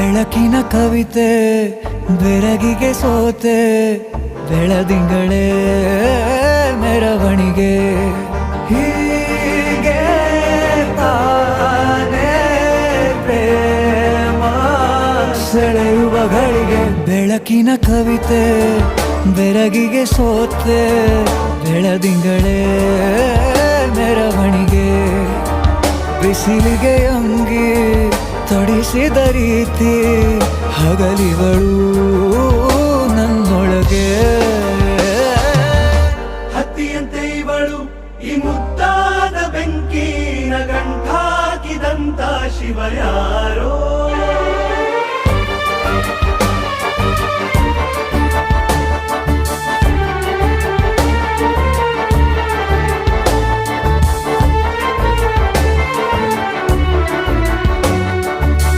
ಬೆಳಕಿನ ಕವಿತೆ ಬೆರಗಿಗೆ ಸೋತೆ ಬೆಳದಿಂಗಳೇ ಮೆರವಣಿಗೆ ಹೀಗೆ ತಾನೇ ಪ್ರೇಮ ಸೆಳೆಯುವ ಗಳಿಗೆ ಬೆಳಕಿನ ಕವಿತೆ ಬೆರಗಿಗೆ ಸೋತೆ ಬೆಳದಿಂಗಳೇ ಮೆರವಣಿಗೆ ಬಿಸಿಲಿಗೆ ಅಂಗಿ ತೊಡಿಸಿದ ರೀತಿ ಹಗಲಿಗಳು ನನ್ನೊಳಗೆ ಹತ್ತಿಯಂತೆ ಇವಳು ಈ ಮುದ್ದಾದ ಬೆಂಕಿನ ಗಂಟಾಕಿದಂತ ಶಿವ ಯಾರೋ